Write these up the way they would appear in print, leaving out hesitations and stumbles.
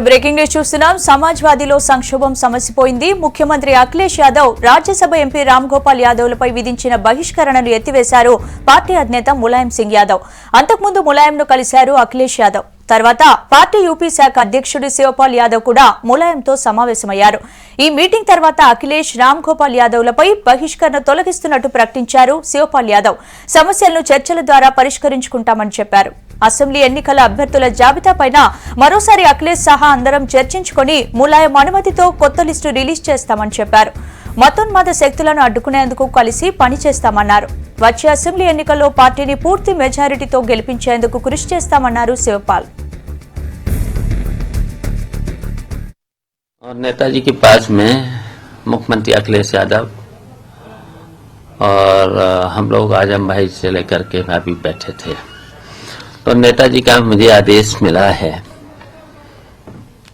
Breaking news చూస్తున్నాం. సమాజ్వాదీలో సంక్షోభం సమసిపోయింది. ముఖ్యమంత్రి అఖిలేష్ యాదవ్ రాజ్యసభ ఎంపీ రామ్ గోపాల్ యాదవ్లపై విధించిన బహిష్కరణను ఎత్తివేశారు పార్టీ అధినేత ములాయం సింగ్ యాదవ్. అంతకుముందు ములాయంను కలిశారు అఖిలేష్ యాదవ్. తర్వాత పార్టీ యూపీ శాఖ అధ్యక్షుడు శివపాల్ యాదవ్ కూడా ములాయంతో సమావేశమయ్యారు. ఈ మీటింగ్ తర్వాత అఖిలేష్ రామ్ గోపాల్ యాదవ్లపై బహిష్కరణ తొలగిస్తున్నట్టు ప్రకటించారు శివపాల్ యాదవ్. సమస్యలను చర్చల ద్వారా పరిష్కరించుకుంటామని చెప్పారు. అసెంబ్లీ ఎన్నికల అభ్యర్థుల జాబితాపైన మరోసారి అఖిలేష్ సహా అందరం చర్చించుకుని ములాయం అనుమతితో కొత్త లిస్టు రిలీజ్ చేస్తామని చెప్పారు. మతోన్మాద శక్తులను అడ్డుకునేందుకు కలిసి పనిచేస్తామన్నారు. వచ్చే అసెంబ్లీ ఎన్నికల్లో పార్టీని పూర్తి మెజారిటీతో గెలిపించేందుకు కృషి చేస్తామన్నారు శివపాల్. और नेताजी के पास में मुख्यमंत्री अखिलेश यादव और हम लोग आजम भाई से लेकर के अभी बैठे थे, तो नेताजी का मुझे आदेश मिला है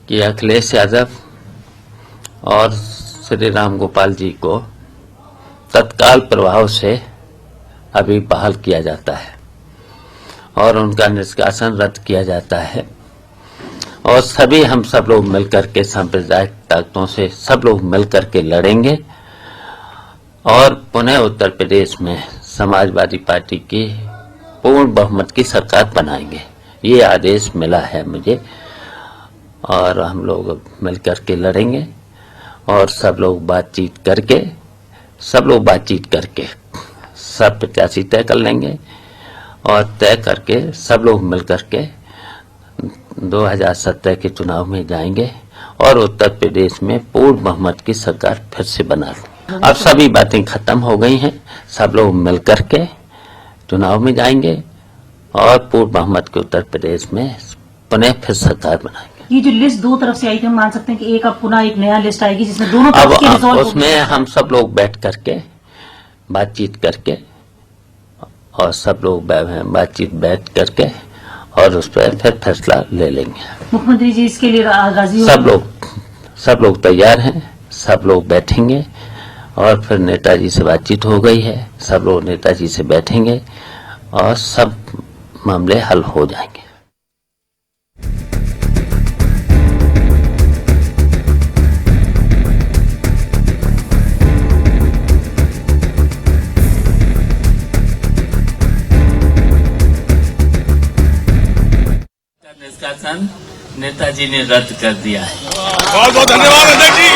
कि अखिलेश यादव और श्री राम गोपाल जी को तत्काल प्रभाव से अभी बहाल किया जाता है और उनका निष्कासन रद्द किया जाता है और सभी हम सब लोग मिलकर के सांप्रदायिक ताकतों से सब लोग मिलकर के लड़ेंगे और पुनः उत्तर प्रदेश में समाजवादी पार्टी की पूर्ण बहुमत की सरकार बनाएंगे। ये आदेश मिला है मुझे और हम लोग मिलकर के लड़ेंगे और सब लोग बातचीत करके सब प्रत्याशी तय कर लेंगे और तय करके सब लोग मिलकर के 2017 के चुनाव में जाएंगे और उत्तर प्रदेश में पूर्ण बहुमत की सरकार फिर से बना लें। अब सभी बातें खत्म हो गई हैं, सब लोग मिलकर के चुनाव में जाएंगे और पूर्ण बहुमत के उत्तर प्रदेश में पुनः फिर सरकार बनाएंगे। ये जो लिस्ट दो तरफ से आई थी, हम मान सकते हैं कि एक अब पुनः एक नया लिस्ट आएगी जिसमें दोनों तरफ के रिजॉल्व उसमें हम सब लोग बैठ करके बातचीत करके और सब लोग बैठ करके और उस पर फिर फैसला ले लेंगे। मुख्यमंत्री जी इसके लिए राजी हो? सब लोग तैयार हैं, सब लोग बैठेंगे और फिर नेताजी से बातचीत हो गई है, सब लोग नेताजी से बैठेंगे और सब मामले हल हो जाएंगे। निष्कासन नेताजी ने रद्द कर दिया है। बहुत बहुत धन्यवाद नेताजी।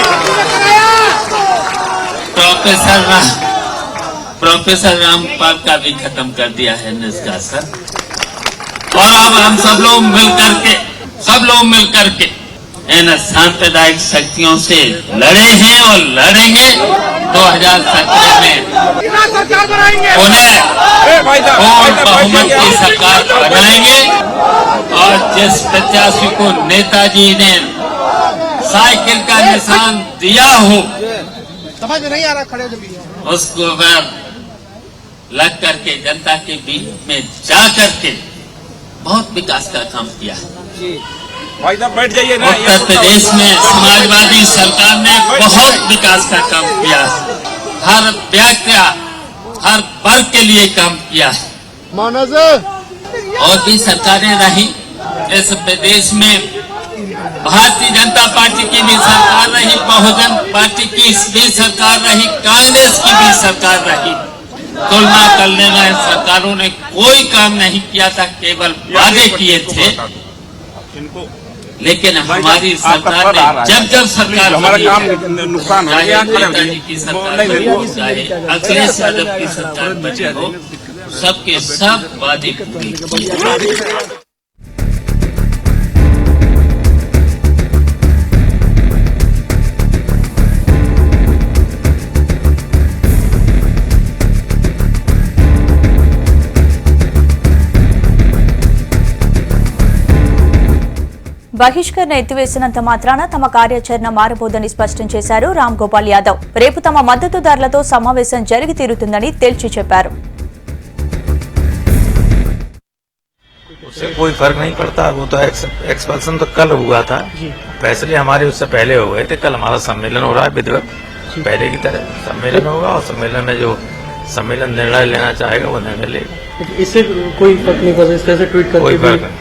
प्रोफेसर रामपाल का भी खत्म कर दिया है निष्कासन और अब हम सब लोग मिलकर के इन सांप्रदायिक शक्तियों से लड़े हैं और लड़ेंगे। 2017 में पुनः बहुमत की सरकार बनाएंगे और जिस प्रत्याशी को नेताजी ने साइकिल का निशान दिया हो समझ नहीं आ रहा, खड़े उसको लग करके जनता के बीच में जा करके बहुत विकास का काम किया है। भाई साहब बैठ जाइए ना। उत्तर प्रदेश में समाजवादी सरकार ने बहुत विकास का काम किया है, हर व्यक्ति हर वर्ग के लिए काम किया है। और भी सरकारें रही इस प्रदेश में, भारतीय जनता पार्टी की भी सरकार रही, बहुजन पार्टी की भी सरकार रही, कांग्रेस की भी सरकार रही। तुलना करने में सरकारों ने कोई काम नहीं किया था, केवल वादे किए थे। लेकिन हमारी सरकार ने जब सरकार हमारा काम नुकसान हो गया, नेताजी की सरकार बनी हो, चाहे अखिलेश यादव की सरकार बनी हो, सबके सब वादे पूरे किए। బహిష్కరణ ఎత్తివేసినంత మాత్రాన తమ కార్యాచరణ మారబోదని స్పష్టం చేశారు రామ్ గోపాల్ యాదవ్. రేపు తమ మద్దతుదారులతో సమావేశం జరిగి తీరుతుందని తేల్చి చెప్పారు. उससे कोई फर्क नहीं पड़ता, वो तो एक्सपल्सन तो कल हुआ था, फैसले हमारे उससे पहले हो गए थे। कल हमारा सम्मेलन हो रहा है विधिवत, पहले की तरह सम्मेलन होगा और सम्मेलन में जो सम्मेलन निर्णय लेना चाहेगा वो निर्णय लेगा। इससे कोई फर्क नहीं पड़ता, इस तरह से ट्वीट करके कोई फर्क नहीं।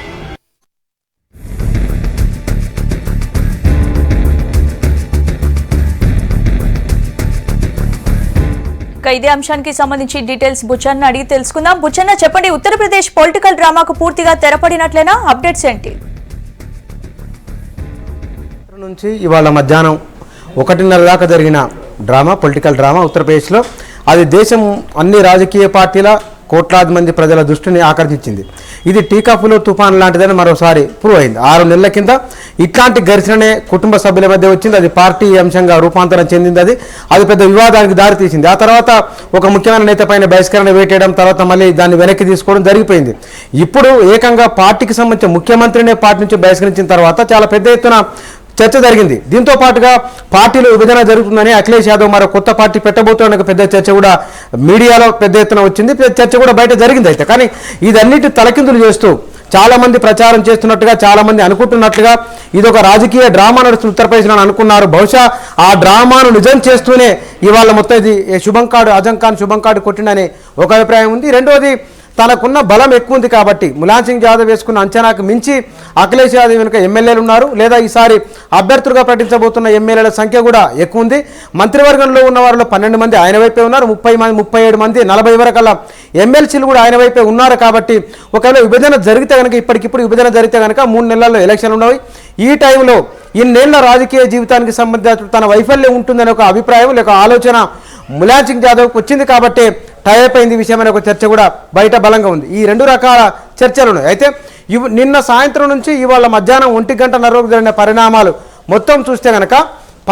ఇక ఇదే అంశానికి సంబంధించి డీటెయిల్స్ బుచ్చన్న అడిగి తెలుసుకుందాం. బుచ్చన్న చెప్పండి, ఉత్తరప్రదేశ్ పొలిటికల్ డ్రామాకు పూర్తిగా తెరపడినట్లేనా? అప్డేట్స్ ఏంటి? నుంచి ఇవాళ మధ్యాహ్నం 1:30 దాకా జరిగిన పొలిటికల్ డ్రామా ఉత్తరప్రదేశ్లో అది దేశం అన్ని రాజకీయ పార్టీల కోట్లాది మంది ప్రజల దృష్టిని ఆకర్షించింది. ఇది టీకాఫులో తుఫాన్ లాంటిదని మరోసారి ప్రూవ్ అయింది. 6 నెలల కింద ఇట్లాంటి ఘర్షణనే కుటుంబ సభ్యుల మధ్య వచ్చింది. అది పార్టీ అంశంగా రూపాంతరం చెందింది. అది పెద్ద వివాదానికి దారితీసింది. ఆ తర్వాత ఒక ముఖ్యమైన నేత పైన బహిష్కరణ వేటేయడం, తర్వాత మళ్ళీ దాన్ని వెనక్కి తీసుకోవడం జరిగిపోయింది. ఇప్పుడు ఏకంగా పార్టీకి సంబంధించిన ముఖ్యమంత్రినే పార్టీ నుంచి బహిష్కరించిన తర్వాత చాలా పెద్ద ఎత్తున చర్చ జరిగింది. దీంతో పాటుగా పార్టీలో విభజన జరుగుతుందని అఖిలేష్ యాదవ్ మరో కొత్త పార్టీ పెట్టబోతున్న పెద్ద చర్చ కూడా మీడియాలో పెద్ద ఎత్తున వచ్చింది. చర్చ కూడా బయట జరిగింది. అయితే కానీ ఇదన్నిటి తలకిందులు చేస్తూ చాలా మంది ప్రచారం చేస్తున్నట్టుగా, చాలా మంది అనుకుంటున్నట్లుగా ఇది ఒక రాజకీయ డ్రామా నడుస్తుంది ఉత్తరప్రదేశ్లో అనుకున్నారు. బహుశా ఆ డ్రామాను నిజం చేస్తూనే ఇవాళ మొత్తం ఇది అజం ఖాన్ శుభం కార్డు కొట్టిండని ఒక అభిప్రాయం ఉంది. రెండోది, తనకున్న బలం ఎక్కువ ఉంది కాబట్టి ములాయం సింగ్ యాదవ్ వేసుకున్న అంచనాకు మించి అఖిలేష్ యాదవ్ వెనుక ఎమ్మెల్యేలు ఉన్నారు. లేదా ఈసారి అభ్యర్థులుగా ప్రకటించబోతున్న ఎమ్మెల్యేల సంఖ్య కూడా ఎక్కువ ఉంది. మంత్రివర్గంలో ఉన్న వారిలో 12 మంది ఆయన వైపే ఉన్నారు. 37 మంది 40 వరకల్లా ఎమ్మెల్సీలు కూడా ఆయన వైపే ఉన్నారు. కాబట్టి ఒకవేళ విభజన జరిగితే కనుక, ఇప్పటికిప్పుడు విభజన జరిగితే కనుక 3 నెలల్లో ఎలక్షన్లు ఉన్నాయి. ఈ టైంలో ఇన్నేళ్ల రాజకీయ జీవితానికి సంబంధించిన తన వైఫల్యం ఉంటుందనే ఒక అభిప్రాయం లేక ఆలోచన ములాయం సింగ్ యాదవ్కి వచ్చింది. కాబట్టి టైప్ అయింది విషయం అనే ఒక చర్చ కూడా బయట బలంగా ఉంది. ఈ 2 రకాల చర్చలు ఉన్నాయి. అయితే నిన్న సాయంత్రం నుంచి ఇవాళ మధ్యాహ్నం 1:30 జరిగిన పరిణామాలు మొత్తం చూస్తే కనుక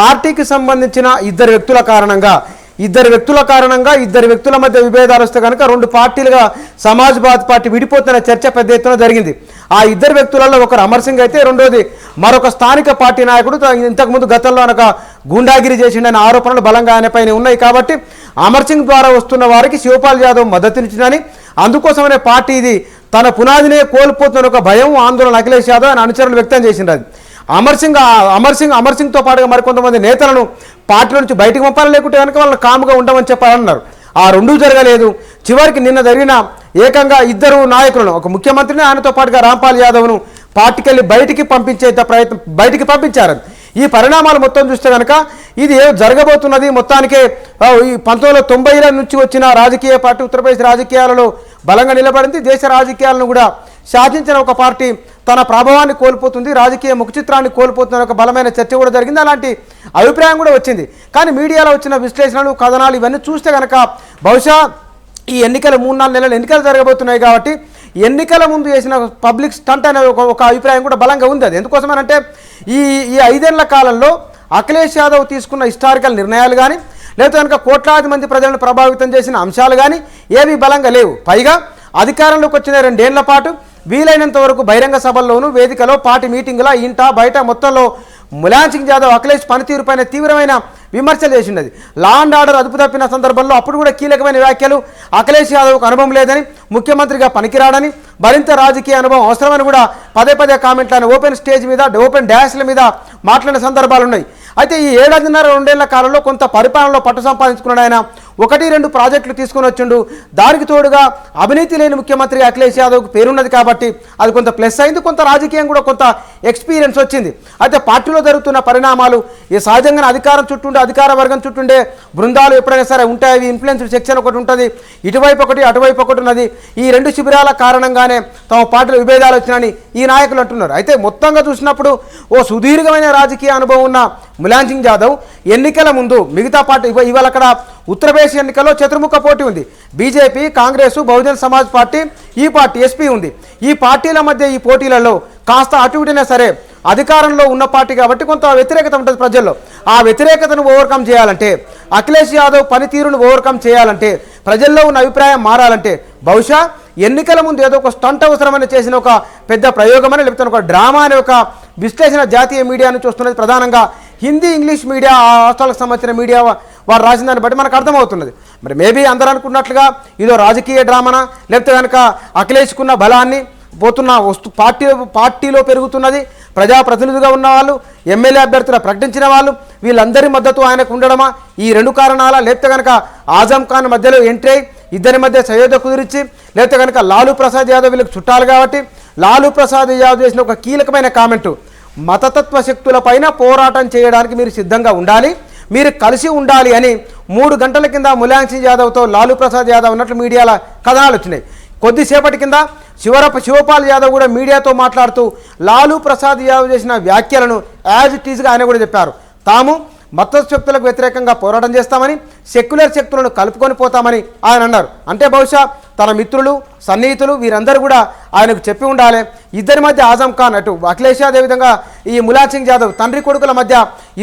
పార్టీకి సంబంధించిన ఇద్దరు వ్యక్తుల కారణంగా ఇద్దరు వ్యక్తుల మధ్య విభేదాలు వస్తే కనుక 2 పార్టీలుగా సమాజ్వాదీ పార్టీ విడిపోతున్న చర్చ పెద్ద ఎత్తున జరిగింది. ఆ ఇద్దరు వ్యక్తులలో ఒకరు అమర్ సింగ్ అయితే, రెండోది మరొక స్థానిక పార్టీ నాయకుడు. ఇంతకుముందు గతంలో అనక గూండాగిరి చేసిండని ఆరోపణలు బలంగా ఆయనపైన ఉన్నాయి. కాబట్టి అమర్ సింగ్ ద్వారా వస్తున్న వారికి శివపాల్ యాదవ్ మద్దతునిచ్చిందని, అందుకోసమనే పార్టీ ఇది తన పునాదినే కోల్పోతున్న ఒక భయం, ఆందోళన అఖిలేష్ యాదవ్ ఆయన అనుచరులు వ్యక్తం చేసిండ్రు. అమర్ సింగ్తో పాటుగా మరికొంతమంది నేతలను పార్టీల నుంచి బయటకు పంపాలి, లేకుంటే కనుక వాళ్ళని కాముగా ఉండమని చెప్పాలన్నారు. ఆ 2 జరగలేదు. చివరికి నిన్న జరిగిన ఏకంగా 2 నాయకులను, ఒక ముఖ్యమంత్రిని ఆయనతో పాటుగా రాంపాల్ యాదవ్ను పార్టీకి వెళ్ళి బయటికి పంపించారు. ఈ పరిణామాలు మొత్తం చూస్తే కనుక ఇది జరగబోతున్నది మొత్తానికే ఈ 1990ల నుంచి వచ్చిన రాజకీయ పార్టీ ఉత్తరప్రదేశ్ రాజకీయాలలో బలంగా నిలబడింది. దేశ రాజకీయాలను కూడా శాసించిన ఒక పార్టీ తన ప్రభావాన్ని కోల్పోతుంది, రాజకీయ ముఖచిత్రాన్ని కోల్పోతున్న ఒక బలమైన చర్చ కూడా జరిగింది. అలాంటి అభిప్రాయం కూడా వచ్చింది. కానీ మీడియాలో వచ్చిన విశ్లేషణలు, కథనాలు ఇవన్నీ చూస్తే కనుక బహుశా ఈ ఎన్నికలు 3-4 నెలలు ఎన్నికలు జరగబోతున్నాయి కాబట్టి ఎన్నికల ముందు చేసిన పబ్లిక్ స్టంట్ అనే ఒక అభిప్రాయం కూడా బలంగా ఉంది. అది ఎందుకోసమనంటే ఈ 5 ఏళ్ల కాలంలో అఖిలేష్ యాదవ్ తీసుకున్న హిస్టారికల్ నిర్ణయాలు కానీ, లేదా కనుక కోట్లాది మంది ప్రజలను ప్రభావితం చేసిన అంశాలు కానీ ఏవి బలంగా లేవు. పైగా అధికారంలోకి వచ్చిన 2 ఏళ్ల పాటు వీలైనంత వరకు బహిరంగ సభల్లోనూ, వేదికలో, పార్టీ మీటింగుల, ఇంట బయట మొత్తంలో ములాయం సింగ్ యాదవ్ అఖిలేష్ పనితీరుపైన తీవ్రమైన విమర్శలు చేసినది. లా అండ్ ఆర్డర్ అదుపు తప్పిన సందర్భంలో అప్పుడు కూడా కీలకమైన వ్యాఖ్యలు, అఖిలేష్ యాదవ్కు అనుభవం లేదని, ముఖ్యమంత్రిగా పనికిరాడని, మరింత రాజకీయ అనుభవం అవసరమని కూడా పదే కామెంట్లను ఓపెన్ స్టేజ్ మీద, ఓపెన్ డాష్ల మీద మాట్లాడిన సందర్భాలు ఉన్నాయి. అయితే ఈ 7.5-2 ఏళ్ల కాలంలో కొంత పరిపాలనలో పట్టు సంపాదించుకున్నాడు ఆయన. 1-2 ప్రాజెక్టులు తీసుకుని వచ్చిండు. దానికి తోడుగా అవినీతి లేని ముఖ్యమంత్రి అఖిలేష్ యాదవ్కు పేరున్నది కాబట్టి అది కొంత ప్లస్ అయింది. కొంత రాజకీయం కూడా కొంత ఎక్స్పీరియన్స్ వచ్చింది. అయితే పార్టీలో జరుగుతున్న పరిణామాలు ఈ సహజంగా అధికారం చుట్టుండే, అధికార వర్గం చుట్టుండే బృందాలు ఎప్పుడైనా సరే ఉంటాయి. ఇన్ఫ్లుయెన్స్ సెక్షన్ ఒకటి ఉంటుంది, ఇటువైపు ఒకటి అటువైపు ఒకటి ఉన్నది. ఈ 2 శిబిరాల కారణంగానే తమ పార్టీలో విభేదాలు వచ్చినాయని ఈ నాయకులు అంటున్నారు. అయితే మొత్తంగా చూసినప్పుడు ఓ సుదీర్ఘమైన రాజకీయ అనుభవం ఉన్న ములాయం సింగ్ యాదవ్ ఎన్నికల ముందు మిగతా పార్టీ ఇవాళ అక్కడ ఉత్తరప్రదేశ్ ఎన్నికల్లో చతుర్ముఖ పోటీ ఉంది. బీజేపీ, కాంగ్రెస్, బహుజన్ సమాజ్ పార్టీ, ఈ పార్టీ ఎస్పీ ఉంది. ఈ పార్టీల మధ్య ఈ పోటీలలో కాస్త అటు ఇటునే సరే అధికారంలో ఉన్న పార్టీ కాబట్టి కొంత వ్యతిరేకత ఉంటుంది ప్రజల్లో. ఆ వ్యతిరేకతను ఓవర్కమ్ చేయాలంటే, అఖిలేష్ యాదవ్ పనితీరును ఓవర్కమ్ చేయాలంటే, ప్రజల్లో ఉన్న అభిప్రాయం మారాలంటే బహుశా ఎన్నికల ముందు ఏదో ఒక స్టంట్ అవసరమని చేసిన ఒక పెద్ద ప్రయోగమని, లేకపోతే ఒక డ్రామా అనే ఒక విశ్లేషణ జాతీయ మీడియా నుంచి వస్తున్నది. ప్రధానంగా హిందీ, ఇంగ్లీష్ మీడియా, ఆ రాష్ట్రాలకు సంబంధించిన మీడియా వారు రాసిన దాన్ని బట్టి మనకు అర్థమవుతున్నది. మరి మేబీ అందరూ అనుకున్నట్లుగా ఇదో రాజకీయ డ్రామానా, లేకపోతే కనుక అఖిలేష్కున్న బలాన్ని పోతున్న పార్టీలో పెరుగుతున్నది, ప్రజాప్రతినిధులుగా ఉన్న వాళ్ళు, ఎమ్మెల్యే అభ్యర్థులు ప్రకటించిన వాళ్ళు, వీళ్ళందరి మద్దతు ఆయనకు ఉండడమా, ఈ 2 కారణాల, లేకపోతే కనుక ఆజం ఖాన్ మధ్యలో ఎంట్రీ, ఇద్దరి మధ్య సయోధ్య కుదిరించి, లేకపోతే కనుక లాలూ ప్రసాద్ యాదవ్ వీళ్ళకి చుట్టాలు కాబట్టి లాలూ ప్రసాద్ యాదవ్ చేసిన ఒక కీలకమైన కామెంటు, మతతత్వ శక్తుల పైన పోరాటం చేయడానికి మీరు సిద్ధంగా ఉండాలి, మీరు కలిసి ఉండాలి అని 3 గంటల కింద ములాయం సింగ్ యాదవ్తో లాలూ ప్రసాద్ యాదవ్ అన్నట్లు మీడియాల కథనాలు వచ్చినాయి. కొద్దిసేపటి కింద శివపాల్ యాదవ్ కూడా మీడియాతో మాట్లాడుతూ లాలూ ప్రసాద్ యాదవ్ చేసిన వ్యాఖ్యలను యాజ్ ఇట్ ఈజ్గా ఆయన కూడా చెప్పారు. తాము మత శక్తులకు వ్యతిరేకంగా పోరాటం చేస్తామని, సెక్యులర్ శక్తులను కలుపుకొని పోతామని ఆయన అన్నారు. అంటే బహుశా తన మిత్రులు, సన్నిహితులు వీరందరూ కూడా ఆయనకు చెప్పి ఉండాలి. ఇద్దరి మధ్య ఆజం ఖాన్ అటు అఖిలేష్ యాదవ్, అదేవిధంగా ఈ ములాయం సింగ్ యాదవ్ తండ్రి కొడుకుల మధ్య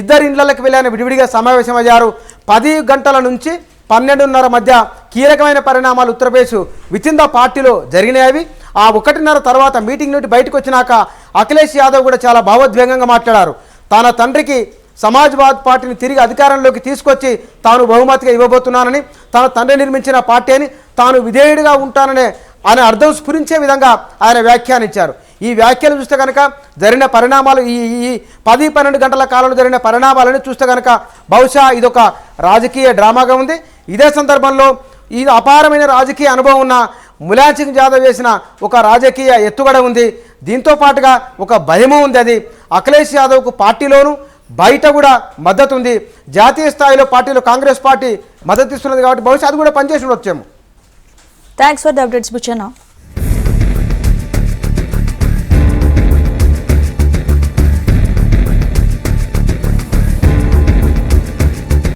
ఇద్దరి ఇండ్లకి వెళ్ళి ఆయన విడివిడిగా సమావేశమయ్యారు. 10 గంటల నుంచి 12:30 మధ్య కీలకమైన పరిణామాలు ఉత్తరప్రదేశ్ వితిన్ ద పార్టీలో జరిగినాయి. ఆ 1:30 తర్వాత మీటింగ్ నుండి బయటకు వచ్చినాక అఖిలేష్ యాదవ్ కూడా చాలా భావోద్వేగంగా మాట్లాడారు. తన తండ్రికి సమాజ్వాద్ పార్టీని తిరిగి అధికారంలోకి తీసుకొచ్చి తాను బహుమతిగా ఇవ్వబోతున్నానని, తన తండ్రి నిర్మించిన పార్టీ అని, తాను విధేయుడిగా ఉంటాననే అనే అర్థం స్ఫురించే విధంగా ఆయన వ్యాఖ్యానించారు. ఈ వ్యాఖ్యలు చూస్తే కనుక జరిగిన పరిణామాలు ఈ 10-12 గంటల కాలంలో జరిగిన పరిణామాలను చూస్తే కనుక బహుశా ఇదొక రాజకీయ డ్రామాగా ఉంది. ఇదే సందర్భంలో ఈ అపారమైన రాజకీయ అనుభవం ఉన్న ములాయం సింగ్ యాదవ్ చేసిన ఒక రాజకీయ ఎత్తుగడ ఉంది. దీంతో పాటుగా ఒక భయము ఉంది. అది అఖిలేష్ యాదవ్కు పార్టీలోను బయట కూడా మద్దతు ఉంది. జాతీయ స్థాయిలో పార్టీలో కాంగ్రెస్ పార్టీ మద్దతు ఇస్తున్నది కాబట్టి బహుశా అది కూడా పనిచేసి ఉండొచ్చేమో. Thanks for the updates Buchanna.